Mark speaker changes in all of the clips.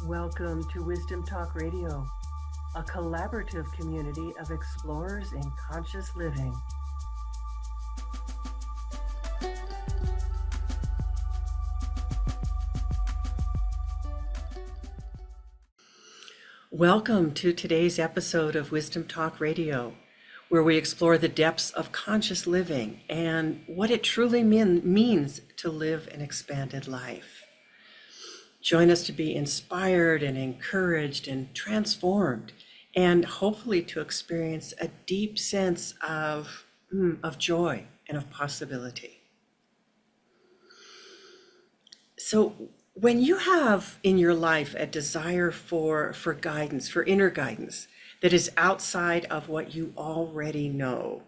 Speaker 1: Welcome to Wisdom Talk Radio, a collaborative community of explorers in conscious living. Welcome to today's episode of Wisdom Talk Radio, where we explore the depths of conscious living and what it truly means to live an expanded life. Join us to be inspired and encouraged and transformed, and hopefully to experience a deep sense of joy and of possibility. So when you have in your life a desire for guidance, for inner guidance that is outside of what you already know,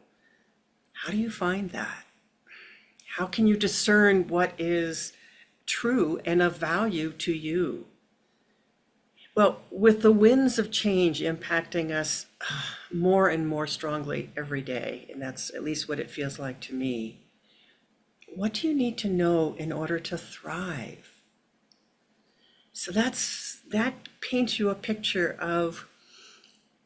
Speaker 1: how do you find that? How can you discern what is true and of value to you? Well, with the winds of change impacting us more and more strongly every day, and that's at least what it feels like to me, what do you need to know in order to thrive? So that paints you a picture of,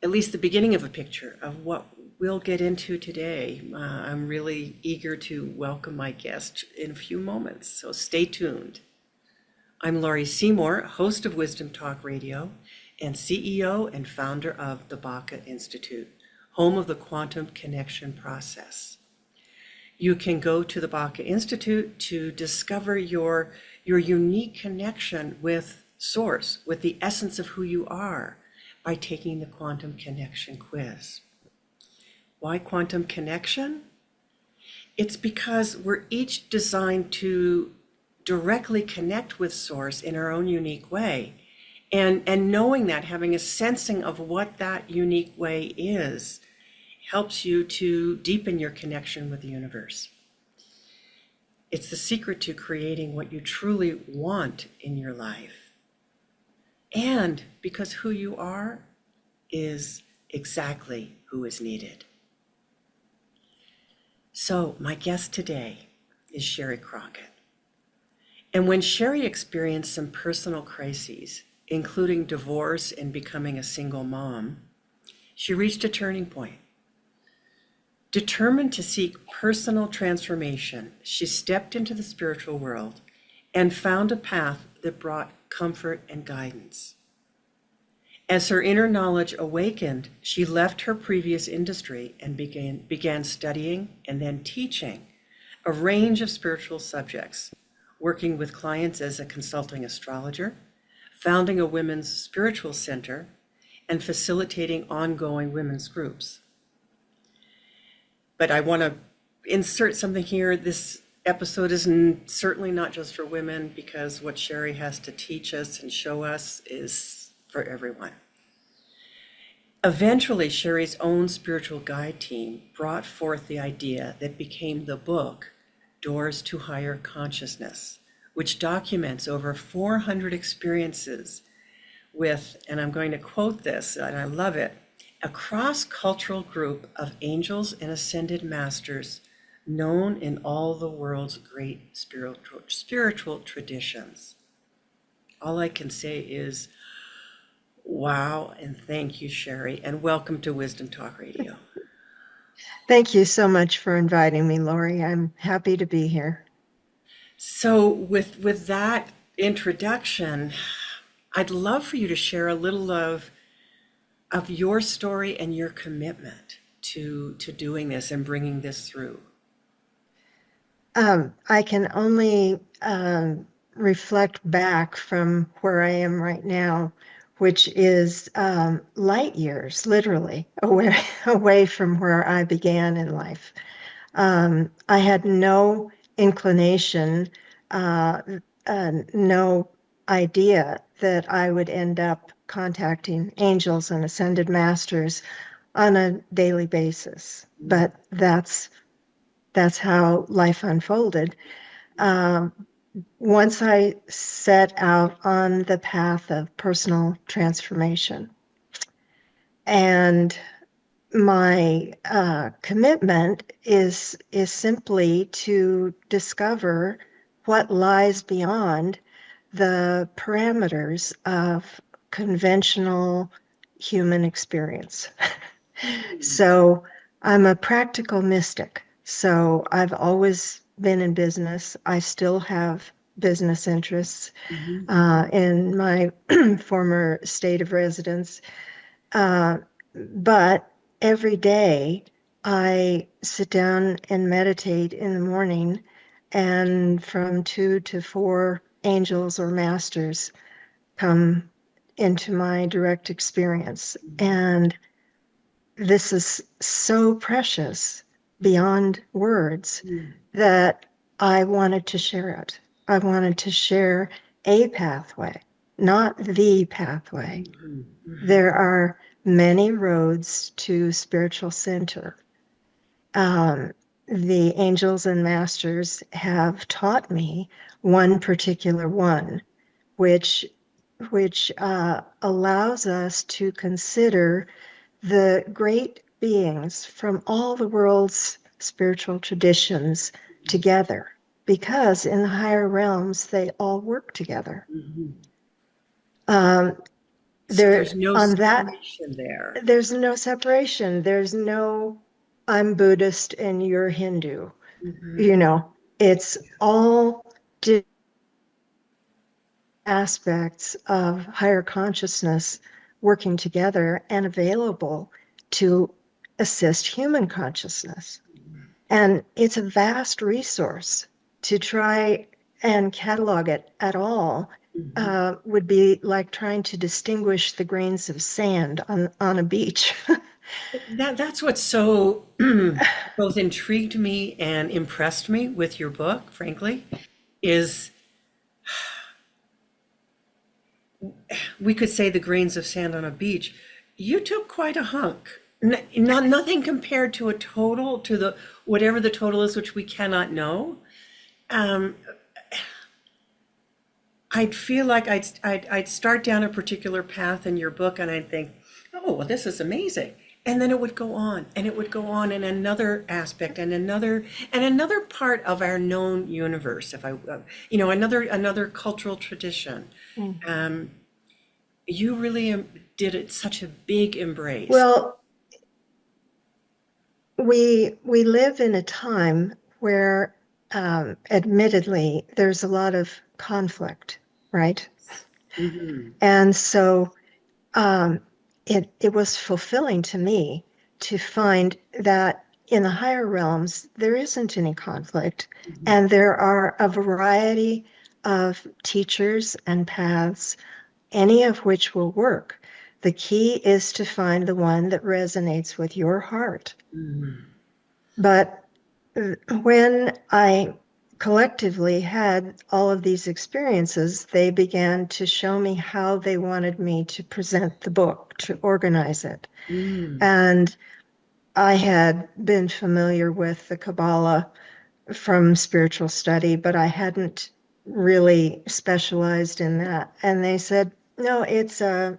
Speaker 1: at least the beginning of a picture of what we'll get into today. I'm really eager to welcome my guest in a few moments, so stay tuned. I'm Laurie Seymour, host of Wisdom Talk Radio and CEO and founder of the Baca Institute, home of the Quantum Connection Process. You can go to the Baca Institute to discover your unique connection with Source, with the essence of who you are, by taking the Quantum Connection quiz. Why quantum connection? It's because we're each designed to directly connect with Source in our own unique way. And knowing that, having a sensing of what that unique way is, helps you to deepen your connection with the universe. It's the secret to creating what you truly want in your life. And because who you are is exactly who is needed. So my guest today is Sheri Crockett. And when Sheri experienced some personal crises, including divorce and becoming a single mom, she reached a turning point. Determined to seek personal transformation, she stepped into the spiritual world and found a path that brought comfort and guidance. As her inner knowledge awakened, she left her previous industry and began studying and then teaching a range of spiritual subjects, working with clients as a consulting astrologer, founding a women's spiritual center, and facilitating ongoing women's groups. But I want to insert something here. This episode is certainly not just for women, because what Sheri has to teach us and show us is for everyone. Eventually, Sheri's own spiritual guide team brought forth the idea that became the book, Doors to Higher Consciousness, which documents over 400 experiences with, and I'm going to quote this, and I love it, a cross-cultural group of angels and ascended masters known in all the world's great spiritual traditions. All I can say is, wow, and thank you, Sheri, and welcome to Wisdom Talk Radio.
Speaker 2: Thank you so much for inviting me, Laurie. I'm happy to be here.
Speaker 1: So with that introduction, I'd love for you to share a little of your story and your commitment to doing this and bringing this through.
Speaker 2: I can only reflect back from where I am right now, which is light years, literally, away from where I began in life. I had no inclination, no idea that I would end up contacting angels and ascended masters on a daily basis. But that's how life unfolded. Once I set out on the path of personal transformation, and my commitment is simply to discover what lies beyond the parameters of conventional human experience. So I'm a practical mystic. So I've always been in business. I still have business interests
Speaker 1: Mhm.
Speaker 2: in my former state of residence. Uh, but every day I sit down and meditate in the morning, and from 2 to 4 angels or masters come into my direct experience. And this is so precious beyond words
Speaker 1: Mhm.
Speaker 2: that I wanted to share it. I wanted to share a pathway, not the pathway.
Speaker 1: Mhm. Mhm.
Speaker 2: There are many roads to spiritual center. Um, the angels and masters have taught me one particular one, which allows us to consider the great beings from all the world's spiritual traditions together, because in the higher realms they all work together.
Speaker 1: Mhm.
Speaker 2: Um,
Speaker 1: So
Speaker 2: there
Speaker 1: there's no
Speaker 2: on that
Speaker 1: separation there.
Speaker 2: there's no separation. There's no I'm Buddhist and you're Hindu.
Speaker 1: Mhm.
Speaker 2: You know, it's all aspects of higher consciousness working together and available to assist human consciousness. And it's a vast resource. To try and catalog it at all
Speaker 1: Mhm.
Speaker 2: would be like trying to distinguish the grains of sand on a beach.
Speaker 1: That's what so both intrigued me and impressed me with your book, frankly, is we could say the grains of sand on a beach. You took quite a hunk. Not nothing compared to a total, to the whatever the total is, which we cannot know. Um, I'd feel like I'd start down a particular path in your book, and I'd think, oh, well, this is amazing. And then it would go on, and it would go on in another aspect, and another part of our known universe. If I, another cultural tradition.
Speaker 2: Mm.
Speaker 1: Um, you really did it such a big embrace.
Speaker 2: Well, we live in a time where, admittedly, there's a lot of conflict, right?
Speaker 1: Hmm.
Speaker 2: And so um, it was fulfilling to me to find that in the higher realms there isn't any conflict, and there are a variety of teachers and paths, any of which will work. The key is to find the one that resonates with your heart.
Speaker 1: Hmm.
Speaker 2: But when I collectively had all of these experiences, they began to show me how they wanted me to present the book, to organize it.
Speaker 1: Mm.
Speaker 2: And I had been familiar with the Kabbalah from spiritual study, but I hadn't really specialized in that. And they said, no, it's a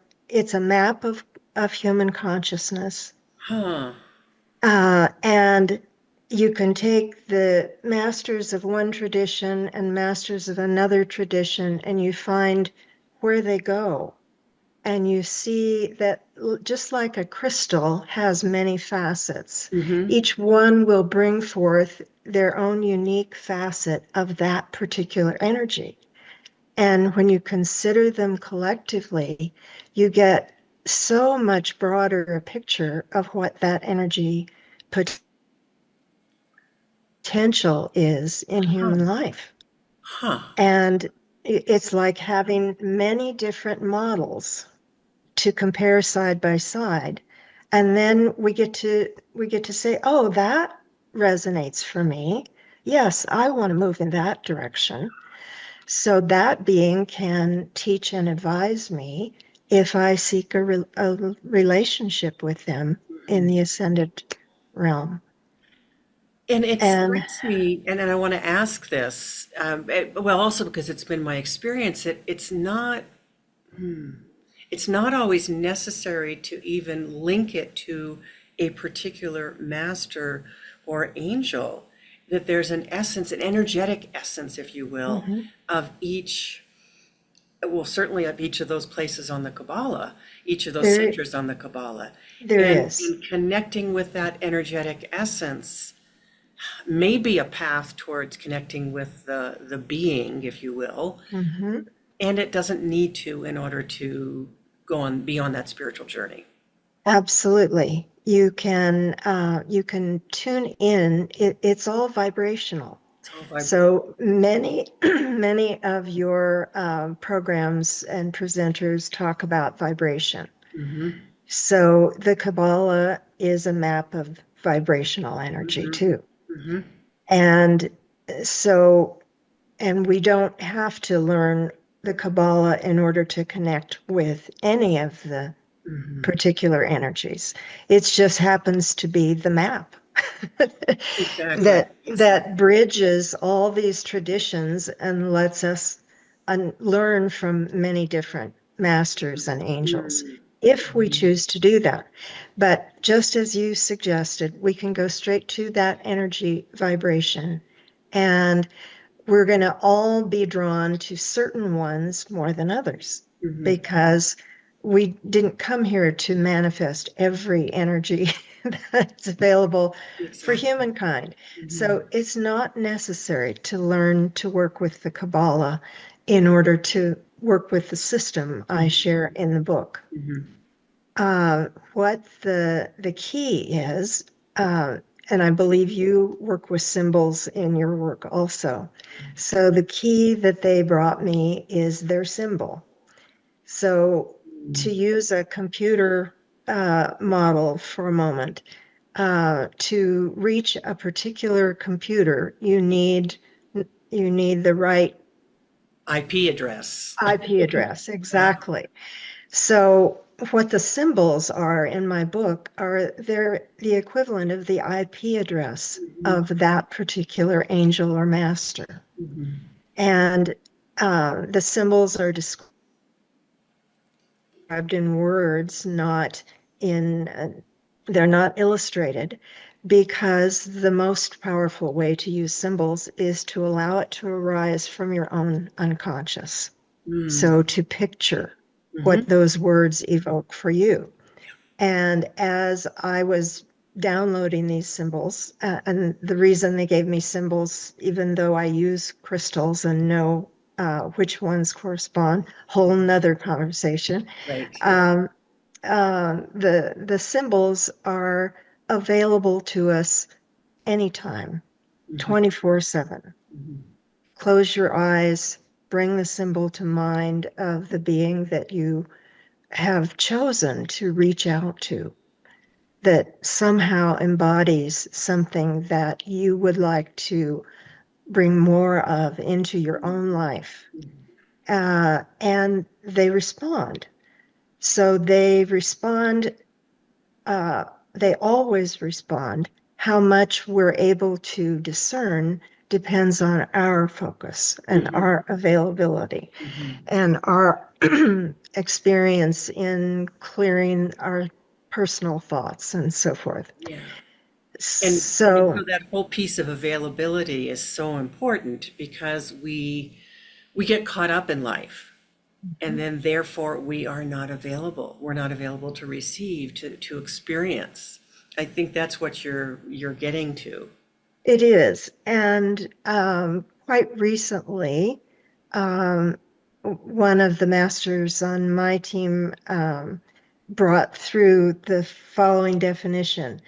Speaker 2: map of human consciousness.
Speaker 1: Huh.
Speaker 2: And you can take the masters of one tradition and masters of another tradition, and you find where they go. And you see that just like a crystal has many facets,
Speaker 1: Hmm.
Speaker 2: each one will bring forth their own unique facet of that particular energy. And when you consider them collectively, you get so much broader a picture of what that energy potential is in human
Speaker 1: Huh.
Speaker 2: life.
Speaker 1: Huh.
Speaker 2: And it's like having many different models to compare side by side. And then we get to say, oh, that resonates for me. Yes, I want to move in that direction. So that being can teach and advise me if I seek a relationship with them in the ascended realm.
Speaker 1: And it
Speaker 2: And
Speaker 1: strikes me, and I want to ask this, well, also because it's been my experience, it's not always necessary to even link it to a particular master or angel, that there's an essence, an energetic essence, if you will,
Speaker 2: Mhm.
Speaker 1: of each well, certainly at each of those places on the Kabbalah, each of those
Speaker 2: There,
Speaker 1: centers on the Kabbalah,
Speaker 2: there
Speaker 1: and
Speaker 2: is.
Speaker 1: in connecting with that energetic essence may be a path towards connecting with the being, if you will,
Speaker 2: Mhm.
Speaker 1: and it doesn't need to in order to go on be on that spiritual journey.
Speaker 2: Absolutely. You can tune in. It's all vibrational.
Speaker 1: It's all vibe.
Speaker 2: So many many of your programs and presenters talk about vibration.
Speaker 1: Mm-hmm,
Speaker 2: So the Kabbalah is a map of vibrational energy
Speaker 1: mm-hmm,
Speaker 2: too.
Speaker 1: mm-hmm,
Speaker 2: And so, and we don't have to learn the Kabbalah in order to connect with any of the
Speaker 1: mm-hmm.
Speaker 2: particular energies. It just happens to be the map
Speaker 1: Exactly,
Speaker 2: that
Speaker 1: exactly.
Speaker 2: bridges all these traditions and lets us learn from many different masters and angels if we
Speaker 1: Mm-hmm.
Speaker 2: choose to do that. But just as you suggested, we can go straight to that energy vibration, and we're going to all be drawn to certain ones more than others
Speaker 1: Mm-hmm.
Speaker 2: because we didn't come here to manifest every energy that's available for
Speaker 1: Exactly.
Speaker 2: humankind.
Speaker 1: Mm-hmm.
Speaker 2: So it's not necessary to learn to work with the Kabbalah in order to work with the system I share in the book.
Speaker 1: Mm-hmm.
Speaker 2: What the key is, and I believe you work with symbols in your work also. So the key that they brought me is their symbol. So to use a computer model for a moment, to reach a particular computer, you need the right
Speaker 1: IP address.
Speaker 2: IP address.
Speaker 1: Yeah.
Speaker 2: Exactly. So what the symbols are in my book are they're the equivalent of the IP address
Speaker 1: Mm-hmm.
Speaker 2: of that particular angel or master.
Speaker 1: Mm-hmm.
Speaker 2: And the symbols are described in words, not in, they're not illustrated, because the most powerful way to use symbols is to allow it to arise from your own unconscious.
Speaker 1: Mm.
Speaker 2: So to picture
Speaker 1: Mm-hmm.
Speaker 2: what those words evoke for you. And as I was downloading these symbols, and the reason they gave me symbols, even though I use crystals and know which ones correspond, whole nother conversation.
Speaker 1: Right. Yeah.
Speaker 2: Um, the symbols are available to us anytime,
Speaker 1: Mm-hmm.
Speaker 2: 24/7.
Speaker 1: Mm-hmm.
Speaker 2: Close your eyes, bring the symbol to mind of the being that you have chosen to reach out to, that somehow embodies something that you would like to bring more of into your own life. And they respond. So they respond, uh, they always respond. How much we're able to discern depends on our focus and
Speaker 1: Mm-hmm.
Speaker 2: our availability
Speaker 1: Mm-hmm.
Speaker 2: and our experience in clearing our personal thoughts and so forth.
Speaker 1: Yeah. And so
Speaker 2: So
Speaker 1: that whole piece of availability is so important because we get caught up in life and then therefore we are not available. We're not available to receive, to experience. I think that's what you're getting to.
Speaker 2: it is. And quite recently, um, one of the masters on my team brought through the following definition.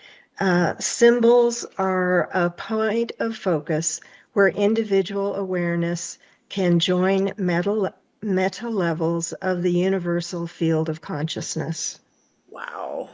Speaker 2: Symbols are a point of focus where individual awareness can join meta levels of the universal field of consciousness.
Speaker 1: Wow.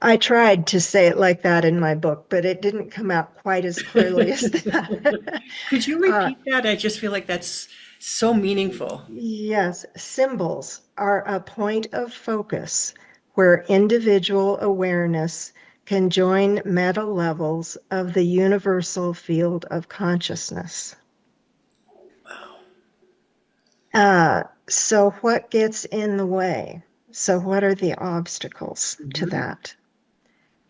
Speaker 2: I tried to say it like that in my book, but it didn't come out quite as clearly as that.
Speaker 1: Could you
Speaker 2: uh,
Speaker 1: repeat that? I just feel like that's so meaningful.
Speaker 2: yes, symbols are a point of focus where individual awareness can join meta levels of the universal field of consciousness.
Speaker 1: Wow.
Speaker 2: So, what gets in the way? So, what are the obstacles to
Speaker 1: Mm-hmm.
Speaker 2: that?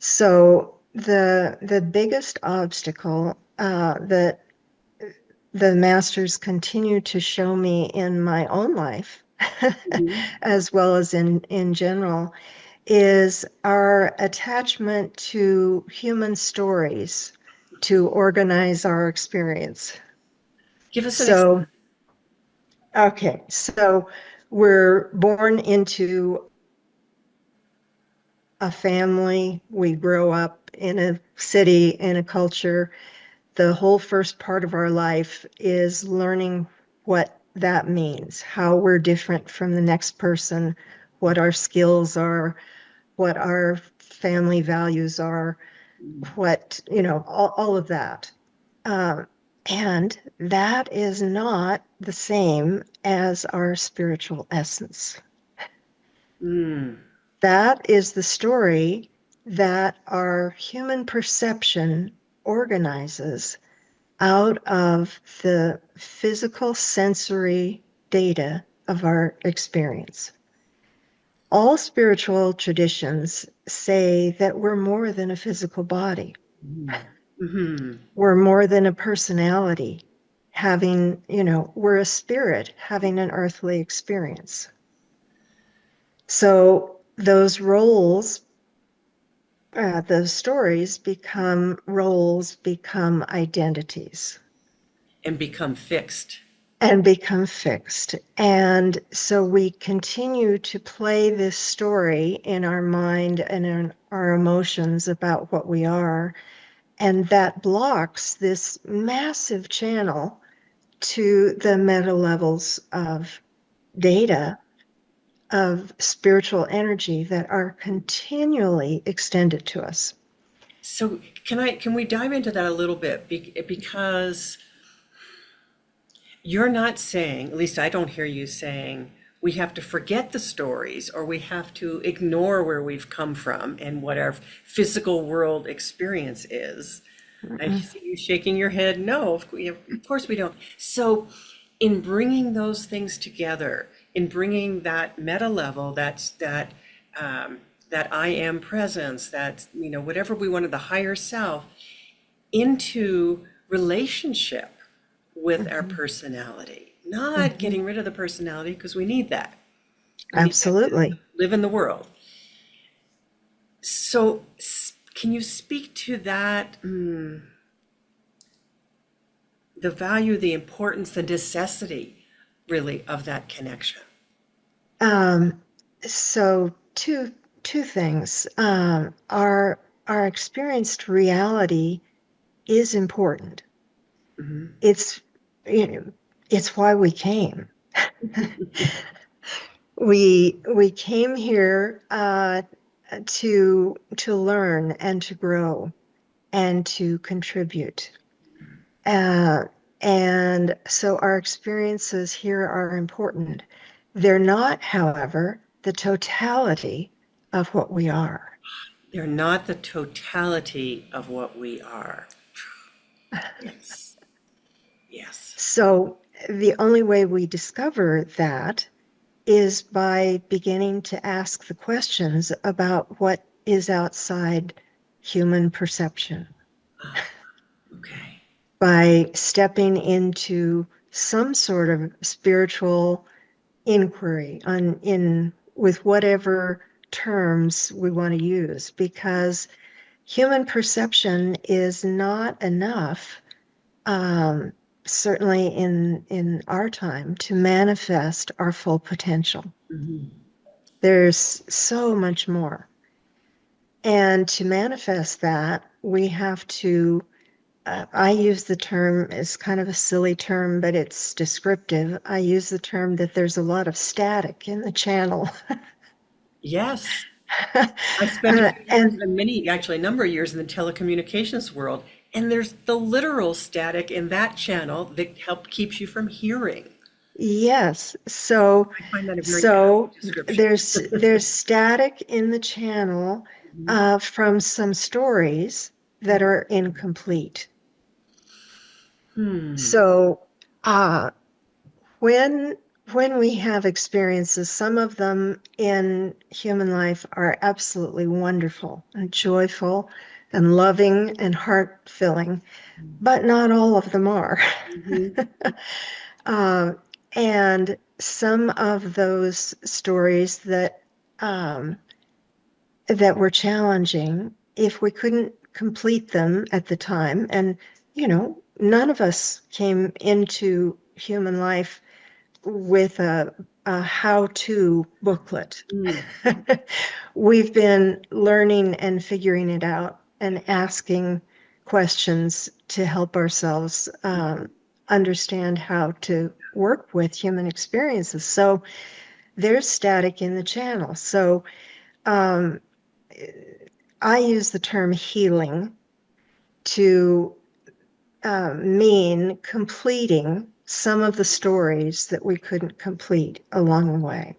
Speaker 2: So, the biggest obstacle that the masters continue to show me in my own life,
Speaker 1: Mhm.
Speaker 2: as well as in general, is our attachment to human stories to organize our experience.
Speaker 1: Give us an example.
Speaker 2: So, okay, so we're born into a family, we grow up in a city, in a culture. The whole first part of our life is learning what that means, how we're different from the next person, what our skills are, what our family values are, what, all of that. Um, and that is not the same as our spiritual essence.
Speaker 1: Mm.
Speaker 2: That is the story that our human perception organizes out of the physical sensory data of our experience. All spiritual traditions say that we're more than a physical body.
Speaker 1: Mm-hmm.
Speaker 2: We're more than a personality having, we're a spirit having an earthly experience. So those roles, those stories become roles, become identities.
Speaker 1: And become fixed.
Speaker 2: And become fixed. And so we continue to play this story in our mind and in our emotions about what we are. And that blocks this massive channel to the meta levels of data, of spiritual energy that are continually extended to us.
Speaker 1: So can we dive into that a little bit? Because you're not saying, at least I don't hear you saying, we have to forget the stories or we have to ignore where we've come from and what our physical world experience is. I
Speaker 2: Mm-mm.
Speaker 1: see you shaking your head. No, of course we don't. So, in bringing those things together, in bringing that meta level, um, that I am presence, that whatever we wanted, the higher self, into relationship with our
Speaker 2: Mhm.
Speaker 1: personality, not
Speaker 2: Mhm.
Speaker 1: getting rid of the personality because we need that. We need that to
Speaker 2: Absolutely.
Speaker 1: live in the world. So, can you speak to that? The value, the importance, the necessity, really, of that connection.
Speaker 2: Um, so two things. Our experienced reality is important.
Speaker 1: Mhm.
Speaker 2: It's you know, it's why we came. We came here to learn and to grow and to contribute. Uh, and so our experiences here are important. They're not, however, the totality of what we are.
Speaker 1: They're not the totality of what we are. Yes. Yes.
Speaker 2: So the only way we discover that is by beginning to ask the questions about what is outside human perception,
Speaker 1: Ah, okay.
Speaker 2: by stepping into some sort of spiritual inquiry on in with whatever terms we want to use, because human perception is not enough, um, certainly in our time, to manifest our full potential.
Speaker 1: Mhm.
Speaker 2: There's so much more. And to manifest that, we have to, I use the term, it's kind of a silly term, but it's descriptive. I use the term that there's a lot of static in the channel.
Speaker 1: Yes. I spent a few years,
Speaker 2: And
Speaker 1: and actually a number of years in the telecommunications world, and there's the literal static in that channel that keeps you from hearing.
Speaker 2: yes, so
Speaker 1: I find that a very apt
Speaker 2: so
Speaker 1: description.
Speaker 2: there's static in the channel
Speaker 1: Mhm.
Speaker 2: from some stories that are incomplete.
Speaker 1: Hmm.
Speaker 2: So uh, when when we have experiences, some of them in human life are absolutely wonderful and joyful. and loving and heart-filling, but not all of them are.
Speaker 1: Mhm.
Speaker 2: Uh, and some of those stories um, that were challenging, if we couldn't complete them at the time, and none of us came into human life with a how-to booklet.
Speaker 1: Mm.
Speaker 2: We've been learning and figuring it out and asking questions to help ourselves understand how to work with human experiences. So there's static in the channel. So um, I use the term healing to mean completing some of the stories that we couldn't complete along the way,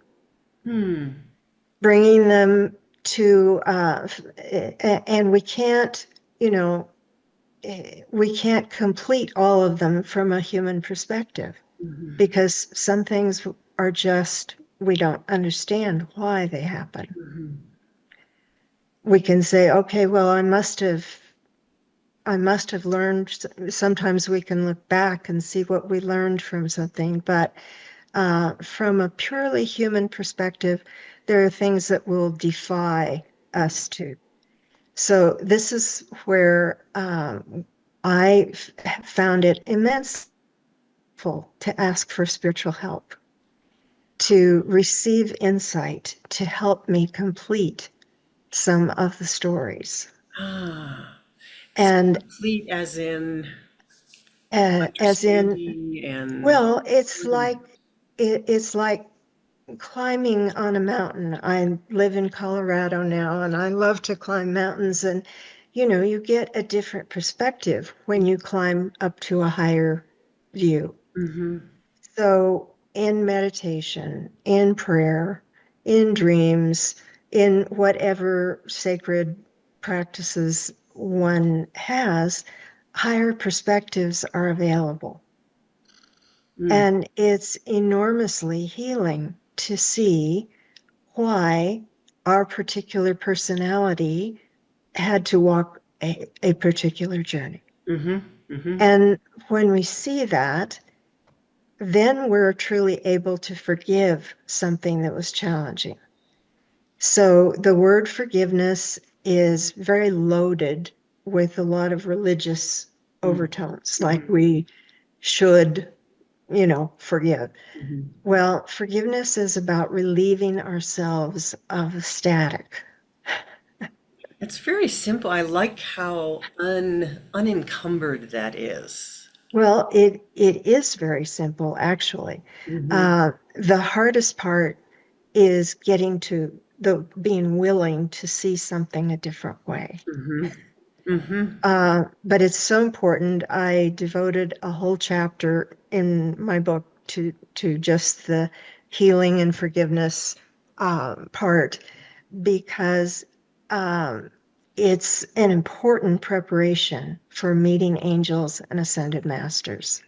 Speaker 1: Hmm.
Speaker 2: bringing them to, and we can't complete all of them from a human perspective
Speaker 1: Mhm.
Speaker 2: because some things are just, we don't understand why they happen.
Speaker 1: Mhm.
Speaker 2: We can say, okay, well, I must have learned. Sometimes we can look back and see what we learned from something, but from a purely human perspective, there are things that will defy us to. So this is where I found it immensely helpful to ask for spiritual help, to receive insight, to help me complete some of the stories.
Speaker 1: Ah. So
Speaker 2: And
Speaker 1: complete as in
Speaker 2: as in,
Speaker 1: understanding and
Speaker 2: well, it's like climbing on a mountain. I live in Colorado now, and I love to climb mountains. And, you get a different perspective when you climb up to a higher view.
Speaker 1: Mhm.
Speaker 2: So, in meditation, in prayer, in dreams, in whatever sacred practices one has, higher perspectives are available.
Speaker 1: Mm.
Speaker 2: And it's enormously healing to see why our particular personality had to walk a particular journey.
Speaker 1: Mhm. Mhm.
Speaker 2: And when we see that, then we're truly able to forgive something that was challenging. So the word forgiveness is very loaded with a lot of religious
Speaker 1: Mm.
Speaker 2: overtones, like
Speaker 1: Mhm.
Speaker 2: we should, forgive.
Speaker 1: Mhm.
Speaker 2: Well, forgiveness is about relieving ourselves of static.
Speaker 1: It's very simple. I like how unencumbered that is.
Speaker 2: Well, it is very simple, actually.
Speaker 1: Mhm.
Speaker 2: The hardest part is getting to the being willing to see something a different way.
Speaker 1: Mhm. Mhm.
Speaker 2: But it's so important. I devoted a whole chapter in my book to just the healing and forgiveness part because um, it's an important preparation for meeting angels and ascended masters.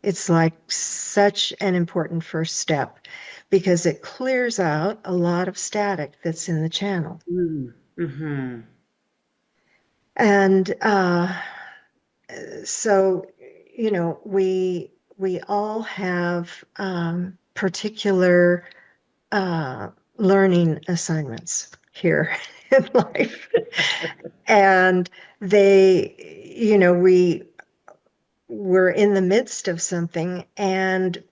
Speaker 2: It's like such an important first step because it clears out a lot of static that's in the channel.
Speaker 1: Mm. Mhm.
Speaker 2: And so, we all have particular uh, learning assignments here in life. And we're in the midst of something and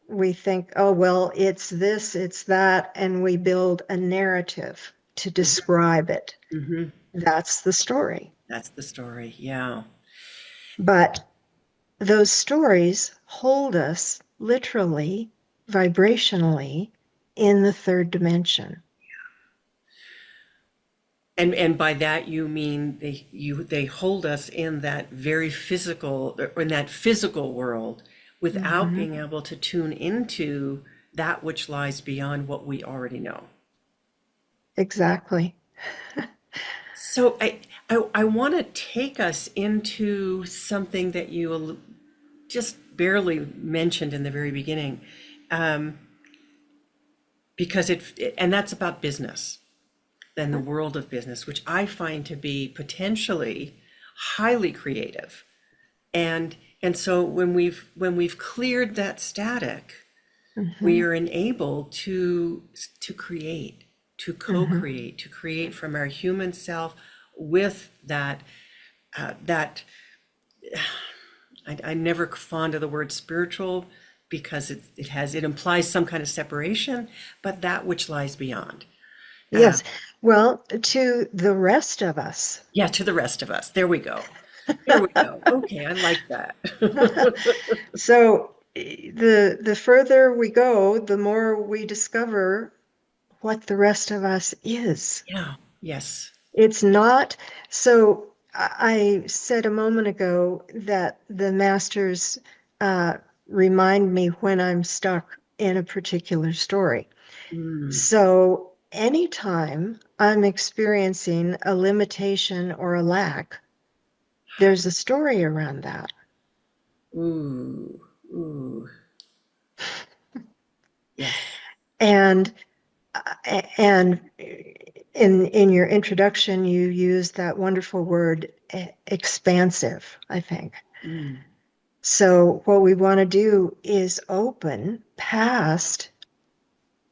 Speaker 2: we think, oh, well, it's this, it's that, and we build a narrative to describe it.
Speaker 1: Mhm.
Speaker 2: That's the story.
Speaker 1: That's the story. Yeah.
Speaker 2: But those stories hold us literally, vibrationally, in the third dimension.
Speaker 1: And by that you mean they hold us in that very physical or in that physical world without
Speaker 2: Mhm.
Speaker 1: being able to tune into that which lies beyond what we already know.
Speaker 2: Exactly.
Speaker 1: So I want to take us into something that you just barely mentioned in the very beginning, um, because and that's about business. than the world of business, which I find to be potentially highly creative. And so when we've cleared that static, we
Speaker 2: Mhm.
Speaker 1: are enabled to create, to
Speaker 2: Mhm.
Speaker 1: co-create, to create from our human self with that I'm never fond of the word spiritual because it implies some kind of separation, but that which lies beyond. Uh,
Speaker 2: Yes. Well, to the rest of us.
Speaker 1: yeah, to the rest of us. There we go. There we go. Okay, I like that.
Speaker 2: So the further we go, the more we discover what the rest of us is.
Speaker 1: Yeah. Yes.
Speaker 2: It's not so. I said a moment ago that the masters uh, remind me when I'm stuck in a particular story.
Speaker 1: Mm.
Speaker 2: So anytime I'm experiencing a limitation or a lack, there's a story around that.
Speaker 1: Ooh. Ooh. Yes.
Speaker 2: And and in your introduction, you used that wonderful word expansive, I think.
Speaker 1: Mm.
Speaker 2: So what we want to do is open past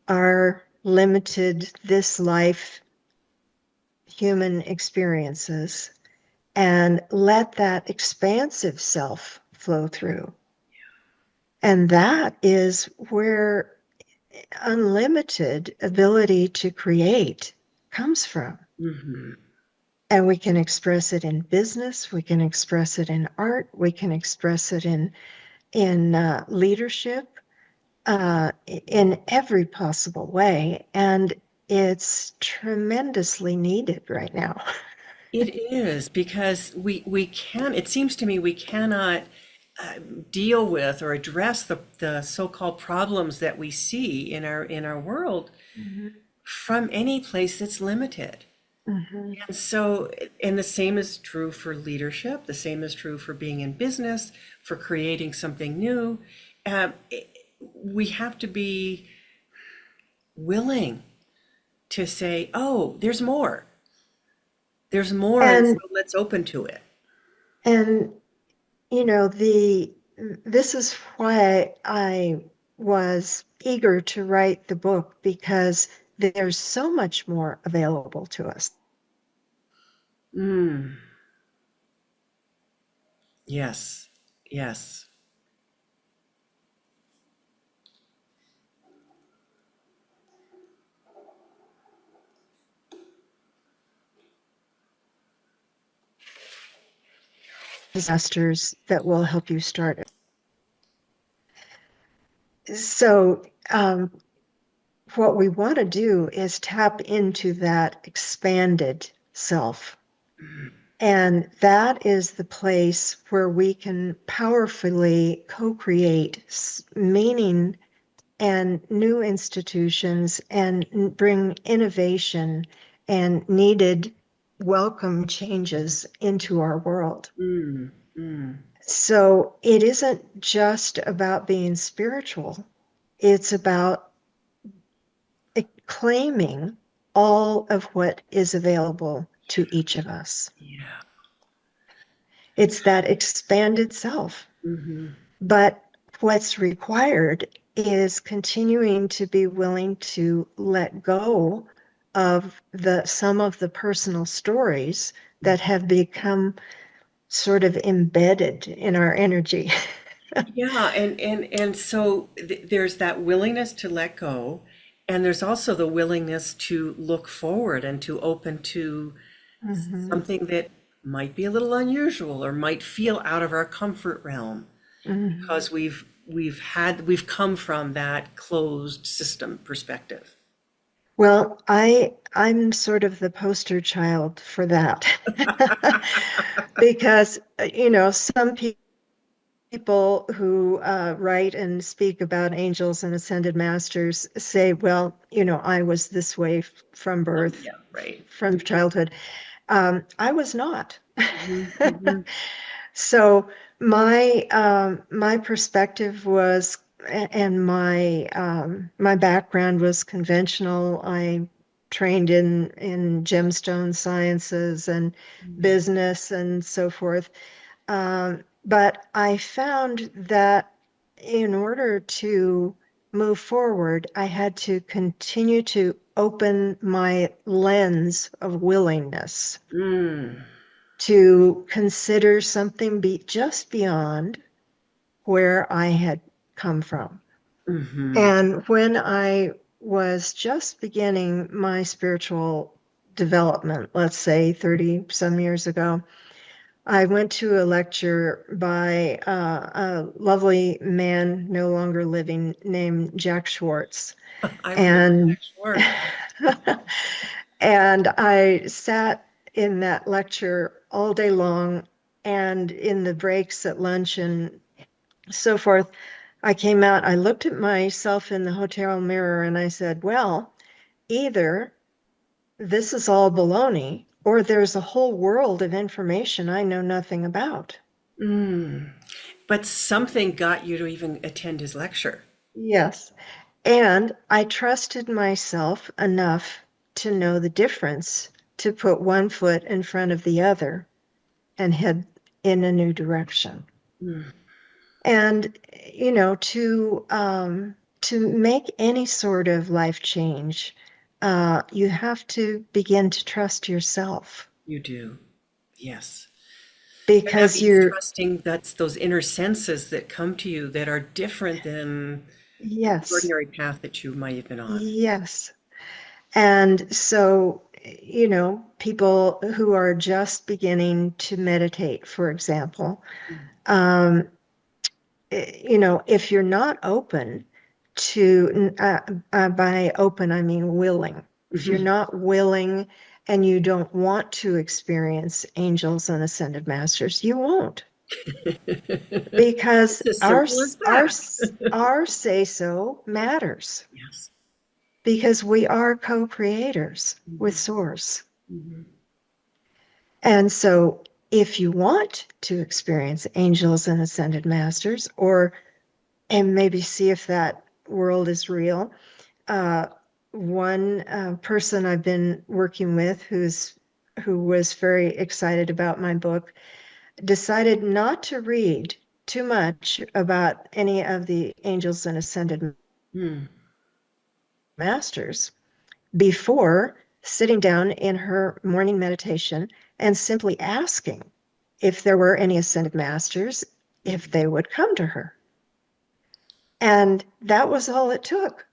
Speaker 2: our limited this life human experiences and let that expansive self flow through. And that is where unlimited ability to create comes from.
Speaker 1: Hmm.
Speaker 2: And we can express it in business, we can express it in art, we can express it in leadership, in every possible way. And it's tremendously needed right now.
Speaker 1: It is because we can, it seems to me we cannot deal with or address the so-called problems that we see in our world
Speaker 2: Mhm.
Speaker 1: from any place that's limited.
Speaker 2: Mhm.
Speaker 1: And so, and the same is true for leadership, the same is true for being in business, for creating something new. We have to be willing to say, oh, there's more. There's more, and so
Speaker 2: And
Speaker 1: let's open to it.
Speaker 2: and the this is why I was eager to write the book because there's so much more available to us.
Speaker 1: Mm, yes, yes.
Speaker 2: Disasters that will help you start it. So what we want to do is tap into that expanded self. And that is the place where we can powerfully co-create meaning and new institutions and bring innovation and needed welcome changes into our world.
Speaker 1: Mm, mm.
Speaker 2: So it isn't just about being spiritual, it's about claiming all of what is available to each of us.
Speaker 1: Yeah.
Speaker 2: It's that expanded self.
Speaker 1: Hmm.
Speaker 2: But what's required is continuing to be willing to let go of some of the personal stories that have become sort of embedded in our energy.
Speaker 1: Yeah, and so there's that willingness to let go, and there's also the willingness to look forward and to open to
Speaker 2: Mhm.
Speaker 1: something that might be a little unusual or might feel out of our comfort realm
Speaker 2: Mhm.
Speaker 1: because we've come from that closed system perspective.
Speaker 2: Well, I'm sort of the poster child for that. Because some people who write and speak about angels and ascended masters say, well, I was this way from birth,
Speaker 1: Yeah, right.
Speaker 2: from childhood. I was not.
Speaker 1: Hmm. Hmm.
Speaker 2: So my perspective and my background was conventional. I trained in gemstone sciences and business and so forth. But I found that in order to move forward, I had to continue to open my lens of willingness
Speaker 1: Mm.
Speaker 2: to consider something just beyond where I had come from.
Speaker 1: Mm-hmm.
Speaker 2: And when I was just beginning my spiritual development, let's say 30 some years ago, I went to a lecture by a lovely man, no longer living, named Jack Schwartz.
Speaker 1: I remember
Speaker 2: And
Speaker 1: Jack Schwartz.
Speaker 2: and I sat in that lecture all day long, and in the breaks at lunch and so forth, I came out, I looked at myself in the hotel mirror and I said, well, either this is all baloney or there's a whole world of information I know nothing about.
Speaker 1: Mm. But something got you to even attend his lecture.
Speaker 2: Yes. And I trusted myself enough to know the difference to put one foot in front of the other and head in a new direction.
Speaker 1: Mm.
Speaker 2: And to make any sort of life change, you have to begin to trust yourself
Speaker 1: You do. Yes. And that
Speaker 2: because
Speaker 1: means
Speaker 2: you're,
Speaker 1: trusting that's those inner senses that come to you that are different than the
Speaker 2: yes,
Speaker 1: ordinary path that you might have been on.
Speaker 2: yes. And so, people who are just beginning to meditate, for example,
Speaker 1: Mm.
Speaker 2: um, if you're not open to, by open, I mean willing. If you're
Speaker 1: Mhm.
Speaker 2: not willing and you don't want to experience angels and ascended masters, you won't, because
Speaker 1: It's as
Speaker 2: our
Speaker 1: simple as
Speaker 2: our
Speaker 1: that.
Speaker 2: our say so matters
Speaker 1: Yes.
Speaker 2: because we are co-creators with
Speaker 1: Mhm.
Speaker 2: Source.
Speaker 1: Mhm.
Speaker 2: And so, if you want to experience angels and ascended masters, or and maybe see if that world is real, uh, one person I've been working with who was very excited about my book decided not to read too much about any of the angels and ascended
Speaker 1: Mm.
Speaker 2: masters before sitting down in her morning meditation and simply asking if there were any ascended masters, if they would come to her. And that was all it took.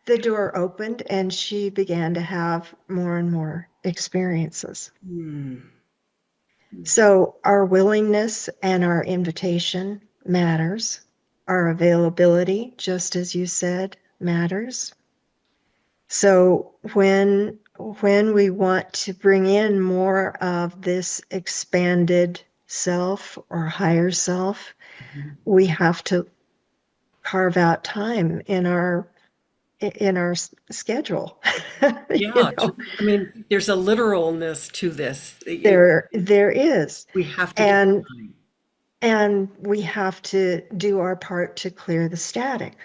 Speaker 2: The door opened and she began to have more and more experiences.
Speaker 1: Mm.
Speaker 2: So our willingness and our invitation matters. Our availability, just as you said, matters. So when we want to bring in more of this expanded self or higher self,
Speaker 1: Mhm.
Speaker 2: we have to carve out time in our schedule.
Speaker 1: Yeah, I mean, there's a literalness to this.
Speaker 2: There is.
Speaker 1: We have to give
Speaker 2: And
Speaker 1: time.
Speaker 2: and we have to do our part to clear the static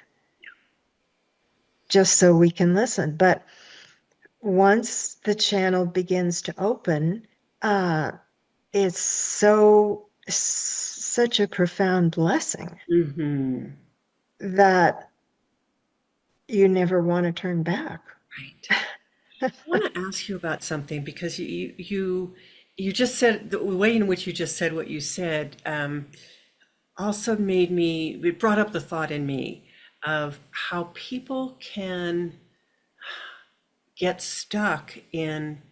Speaker 2: just so we can listen. But once the channel begins to open, uh, it's such a profound blessing
Speaker 1: Hmm.
Speaker 2: that you never want to turn back.
Speaker 1: Right. I want to ask you about something because you just said the way in which you just said what you said also made me, it brought up the thought in me of how people can get stuck in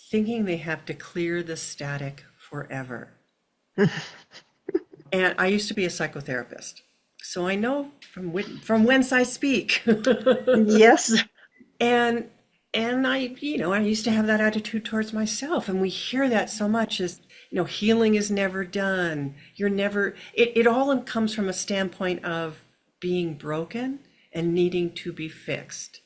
Speaker 1: thinking they have to clear the static forever. And I used to be a psychotherapist, so I know from whence I speak.
Speaker 2: Yes.
Speaker 1: And I used to have that attitude towards myself, and we hear that so much is, healing is never done. You're never, it all comes from a standpoint of being broken and needing to be fixed.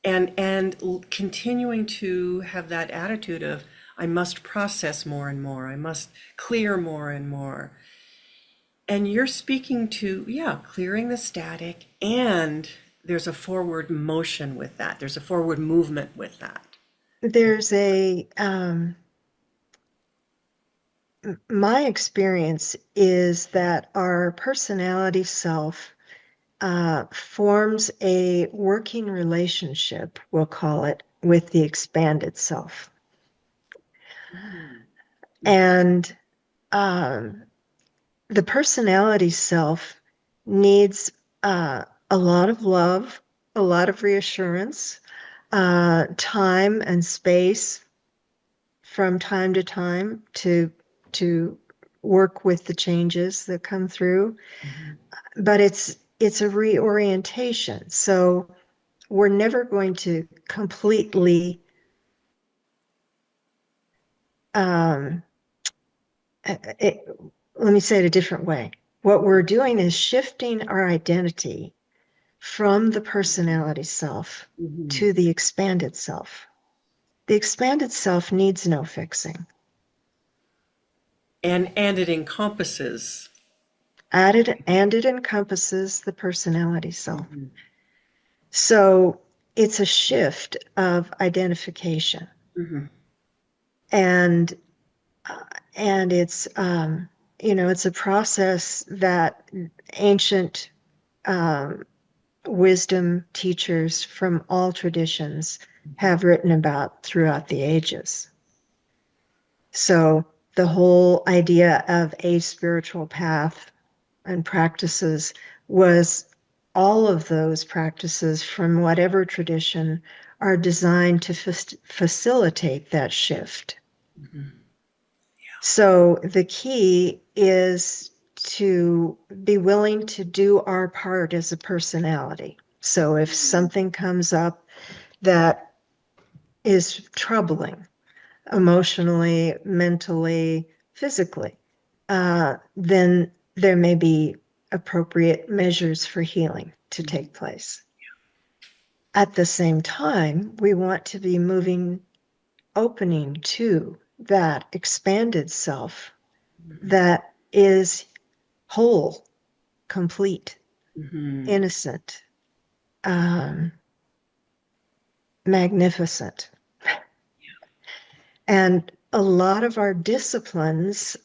Speaker 1: And continuing to have that attitude of I must process more and more, I must clear more and more. And you're speaking to, yeah, clearing the static and there's a forward motion with that. There's a forward movement with that.
Speaker 2: There's my experience is that our personality self forms a working relationship, we'll call it, with the expanded self.
Speaker 1: Mm.
Speaker 2: And um, the personality self needs a lot of love, a lot of reassurance, time and space from time to time to work with the changes that come through.
Speaker 1: Mhm.
Speaker 2: But it's a reorientation. So we're never going to completely um, it, let me say it a different way. What we're doing is shifting our identity from the personality self
Speaker 1: Mhm.
Speaker 2: to the expanded self. The expanded self needs no fixing.
Speaker 1: And it encompasses.
Speaker 2: And it encompasses the personality self.
Speaker 1: Mhm.
Speaker 2: So it's a shift of identification.
Speaker 1: Mhm.
Speaker 2: And and it's a process that ancient um, wisdom teachers from all traditions have written about throughout the ages. So the whole idea of a spiritual path and practices was all of those practices from whatever tradition are designed to facilitate that shift.
Speaker 1: Mhm.
Speaker 2: So the key is to be willing to do our part as a personality. So if something comes up that is troubling emotionally, mentally, physically, then there may be appropriate measures for healing to take place. At the same time, we want to be opening to that expanded self
Speaker 1: Mhm.
Speaker 2: that is whole, complete,
Speaker 1: Mhm.
Speaker 2: innocent, um, magnificent. And a lot of our disciplines,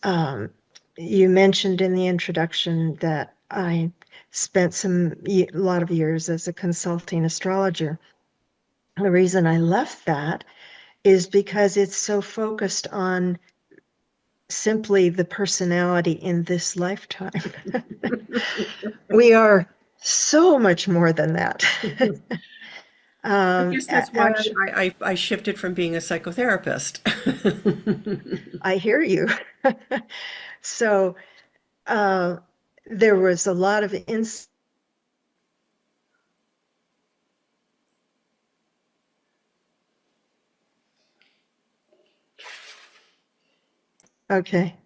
Speaker 2: you mentioned in the introduction that I spent a lot of years as a consulting astrologer. The reason I left that is because it's so focused on simply the personality in this lifetime. We are so much more than that.
Speaker 1: I guess that's why
Speaker 2: Actually,
Speaker 1: I shifted from being a psychotherapist.
Speaker 2: I hear you. So uh, there was a lot of okay.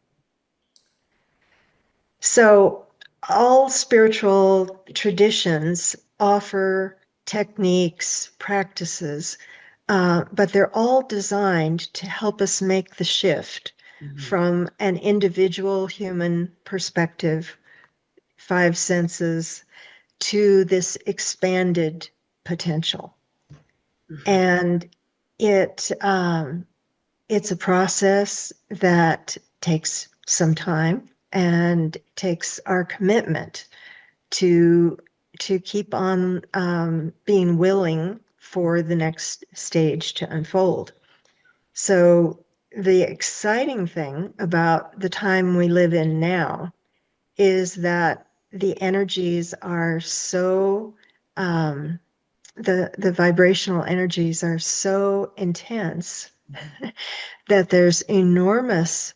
Speaker 2: So all spiritual traditions offer techniques, practices, but they're all designed to help us make the shift
Speaker 1: Mhm.
Speaker 2: from an individual human perspective, five senses, to this expanded potential. And it it's a process that takes some time and takes our commitment to to keep on being willing for the next stage to unfold. So the exciting thing about the time we live in now is that the energies are so the vibrational energies are so intense that there's enormous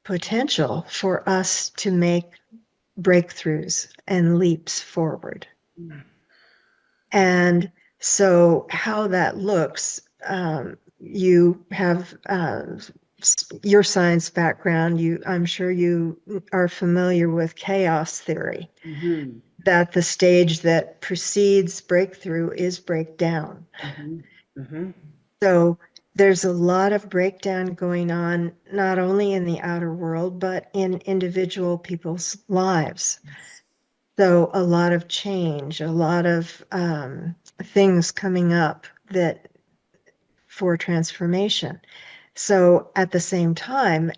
Speaker 2: potential for us to make breakthroughs and leaps forward. And so, how that looks, you have your science background. I'm sure you are familiar with chaos theory,
Speaker 1: Mhm.
Speaker 2: that the stage that precedes breakthrough is breakdown.
Speaker 1: Mhm. Mhm.
Speaker 2: So there's a lot of breakdown going on, not only in the outer world, but in individual people's lives.
Speaker 1: Yes.
Speaker 2: So a lot of change, a lot of things coming up that for transformation. So at the same time,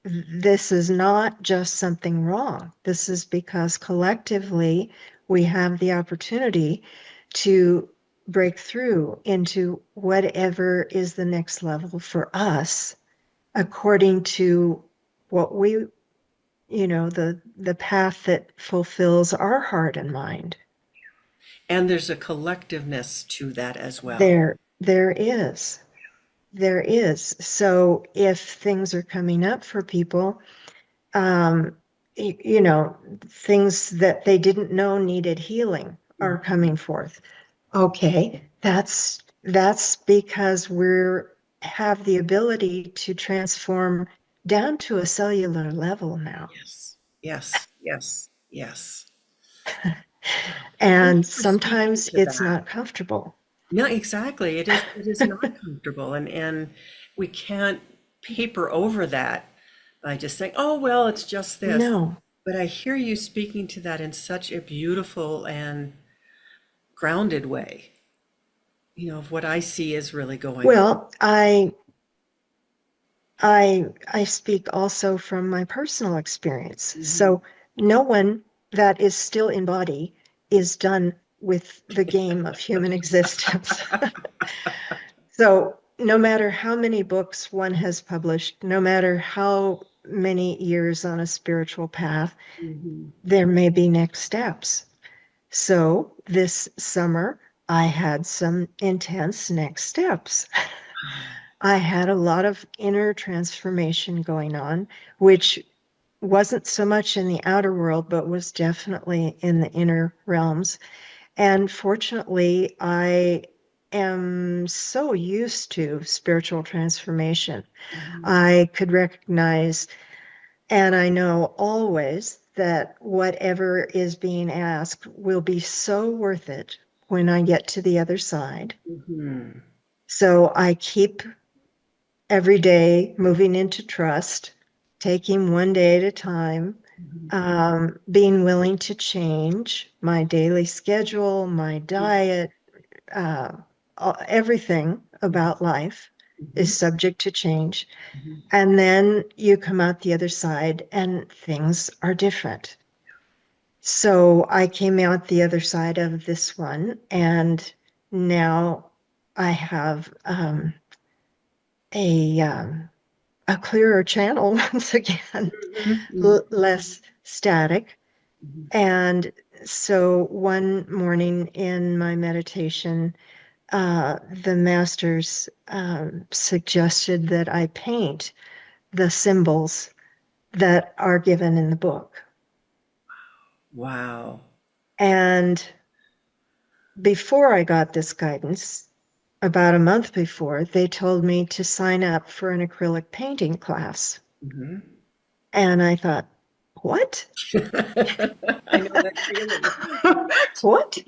Speaker 2: this is not just something wrong. This is because collectively we have the opportunity to break through into whatever is the next level for us according to what we, the path that fulfills our heart and mind.
Speaker 1: And there's a collectiveness to that as well.
Speaker 2: There is. There is. So if things are coming up for people, um, things that they didn't know needed healing are
Speaker 1: Mhm.
Speaker 2: coming forth. Okay, that's because we're have the ability to transform down to a cellular level now.
Speaker 1: Yes, yes, yes, yes. Thank
Speaker 2: And
Speaker 1: you for speaking
Speaker 2: sometimes
Speaker 1: to
Speaker 2: it's
Speaker 1: that.
Speaker 2: not comfortable.
Speaker 1: No, exactly. It is not comfortable, and we can't paper over that by just saying, "Oh, well, it's just this."
Speaker 2: No.
Speaker 1: But I hear you speaking to that in such a beautiful and grounded way, of what I see is really going on.
Speaker 2: Well, I speak also from my personal experience.
Speaker 1: Mhm.
Speaker 2: So no one that is still in body is done with the game of human existence. So no matter how many books one has published, no matter how many years on a spiritual path,
Speaker 1: Mhm.
Speaker 2: there may be next steps. So this summer, I had some intense next steps. I had a lot of inner transformation going on, which wasn't so much in the outer world, but was definitely in the inner realms. And fortunately, I am so used to spiritual transformation.
Speaker 1: Mhm.
Speaker 2: I could recognize, and I know always that whatever is being asked will be so worth it when I get to the other side.
Speaker 1: Mhm.
Speaker 2: So I keep every day moving into trust, taking one day at a time,
Speaker 1: Mhm.
Speaker 2: being willing to change my daily schedule, my diet, uh, everything about life is
Speaker 1: Mhm.
Speaker 2: subject to change.
Speaker 1: Mhm.
Speaker 2: And then you come out the other side and things are different. So I came out the other side of this one, and now I have a a clearer channel once again,
Speaker 1: Mhm. Mhm.
Speaker 2: less static.
Speaker 1: Mhm.
Speaker 2: And so one morning in my meditation, the masters suggested that I paint the symbols that are given in the book.
Speaker 1: Wow.
Speaker 2: And before I got this guidance, about a month before, they told me to sign up for an acrylic painting class.
Speaker 1: Mhm.
Speaker 2: And I thought, what?
Speaker 1: I know that feeling. What?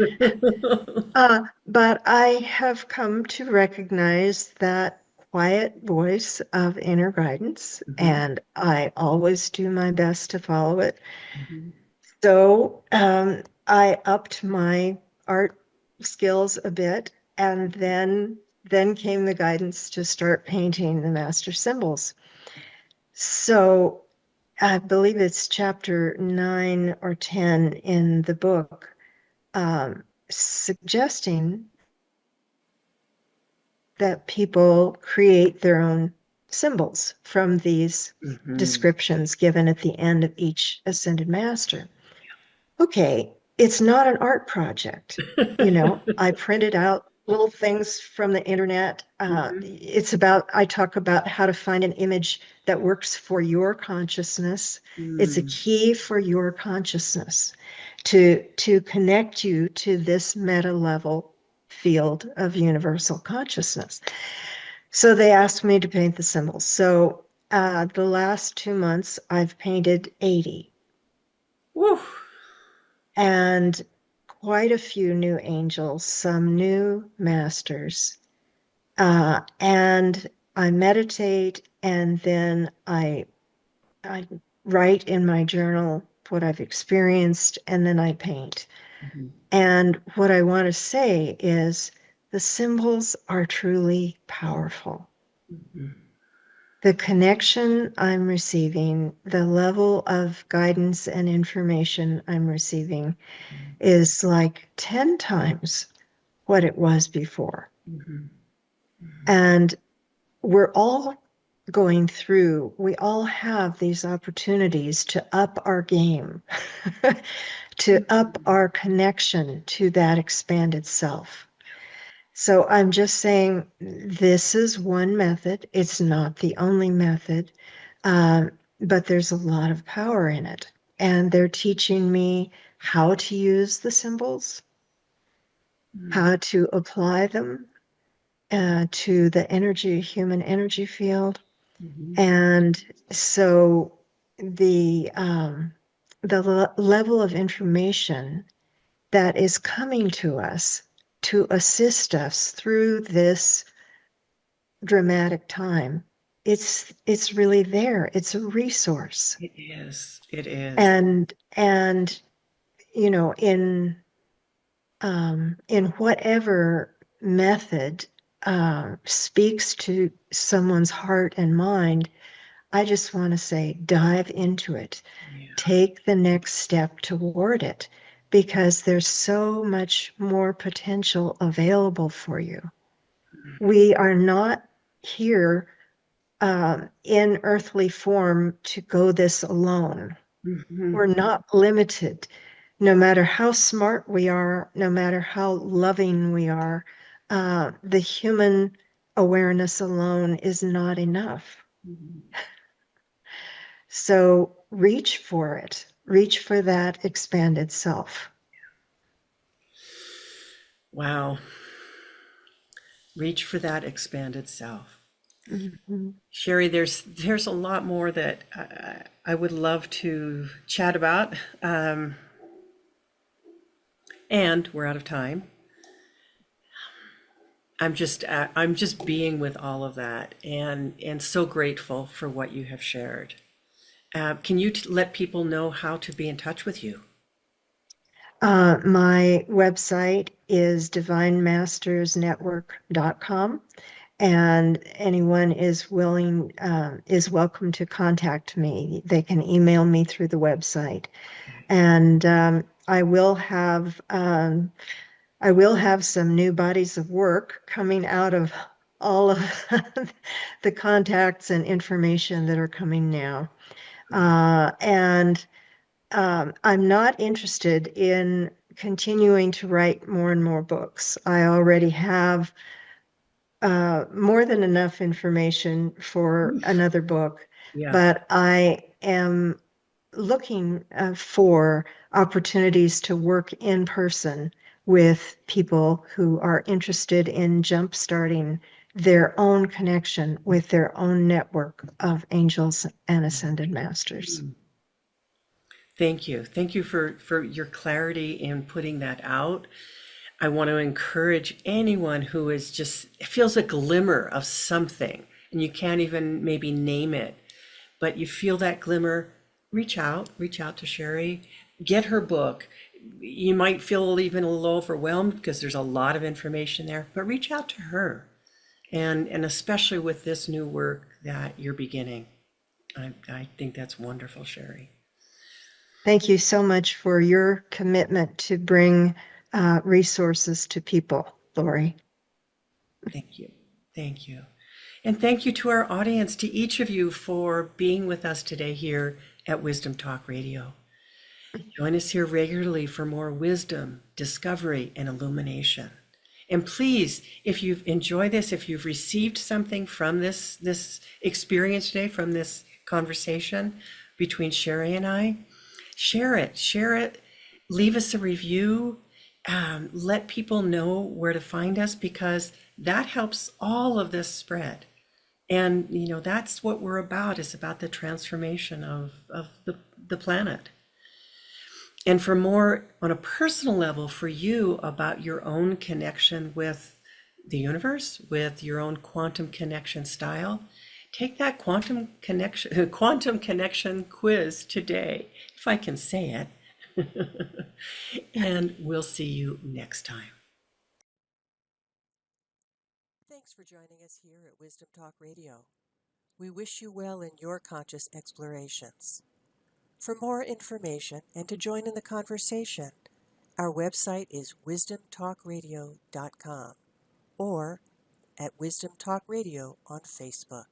Speaker 2: What? But I have come to recognize that quiet voice of inner guidance,
Speaker 1: Mhm.
Speaker 2: and I always do my best to follow it.
Speaker 1: Mhm.
Speaker 2: So I upped my art skills a bit, and then came the guidance to start painting the master symbols. So I believe it's chapter 9 or 10 in the book, suggesting that people create their own symbols from these
Speaker 1: Mhm.
Speaker 2: descriptions given at the end of each ascended master. Okay, it's not an art project. I printed out little things from the internet.
Speaker 1: Mhm.
Speaker 2: I talk about how to find an image that works for your consciousness. It's a
Speaker 1: Mm.
Speaker 2: key for your consciousness to connect you to this meta level field of universal consciousness. So they asked me to paint the symbols. So the last 2 months, I've painted 80
Speaker 1: Woo.
Speaker 2: and quite a few new angels, some new masters. And I meditate and then I write in my journal what I've experienced, and then I paint.
Speaker 1: Mhm.
Speaker 2: And what I want to say is the symbols are truly powerful.
Speaker 1: Mhm.
Speaker 2: The connection I'm receiving, the level of guidance and information I'm receiving is like 10 times what it was before.
Speaker 1: Mhm.
Speaker 2: And we're all going through, we all have these opportunities to up our game, to up
Speaker 1: Mhm.
Speaker 2: our connection to that expanded self. So I'm just saying this is one method. It's not the only method, um, but there's a lot of power in it. And they're teaching me how to use the symbols,
Speaker 1: Mhm.
Speaker 2: how to apply them to the energy, human energy field.
Speaker 1: Mhm.
Speaker 2: And so the level of information that is coming to us to assist us through this dramatic time, it's really there. It's a resource.
Speaker 1: It is. It is.
Speaker 2: And you know, in whatever method speaks to someone's heart and mind, I just want to say dive into it.
Speaker 1: Yeah.
Speaker 2: Take the next step toward it because there's so much more potential available for you. We are not here in earthly form to go this alone.
Speaker 1: Mhm.
Speaker 2: We're not limited. No matter how smart we are, no matter how loving we are, the human awareness alone is not enough.
Speaker 1: Mhm.
Speaker 2: So reach for it. Reach for that expanded self.
Speaker 1: Wow. Reach for that expanded self.
Speaker 2: Mhm.
Speaker 1: Sheri, there's a lot more that I would love to chat about, and we're out of time. I'm just being with all of that, and so grateful for what you have shared. Can you let people know how to be in touch with you?
Speaker 2: My website is divinemastersnetwork.com, and anyone is welcome to contact me. They can email me through the website, and I will have some new bodies of work coming out of all of the contacts and information that are coming now. And I'm not interested in continuing to write more and more books. I already have more than enough information for another book,
Speaker 1: Yeah.
Speaker 2: but I am looking for opportunities to work in person with people who are interested in jumpstarting their own connection with their own network of angels and ascended masters.
Speaker 1: Thank you. Thank you for your clarity in putting that out. I want to encourage anyone who is just feels a glimmer of something and you can't even maybe name it, but you feel that glimmer, reach out to Sheri, get her book. You might feel even a little overwhelmed because there's a lot of information there, but reach out to her. And especially with this new work that you're beginning. I think that's wonderful, Sheri.
Speaker 2: Thank you so much for your commitment to bring resources to people, Laurie.
Speaker 1: Thank you. Thank you. And thank you to our audience, to each of you for being with us today here at Wisdom Talk Radio. Join us here regularly for more wisdom, discovery, and illumination. And please, if you've enjoyed this, if you've received something from this experience today, from this conversation between Sheri and I, share it, leave us a review, let people know where to find us because that helps all of this spread. And you know, that's what we're about, is about the transformation of the planet. And for more on a personal level for you about your own connection with the universe, with your own quantum connection style, take that quantum connection quiz today, if I can say it. And we'll see you next time.
Speaker 3: Thanks for joining us here at Wisdom Talk Radio. We wish you well in your conscious explorations. For more information and to join in the conversation, our website is wisdomtalkradio.com or at Wisdom Talk Radio on Facebook.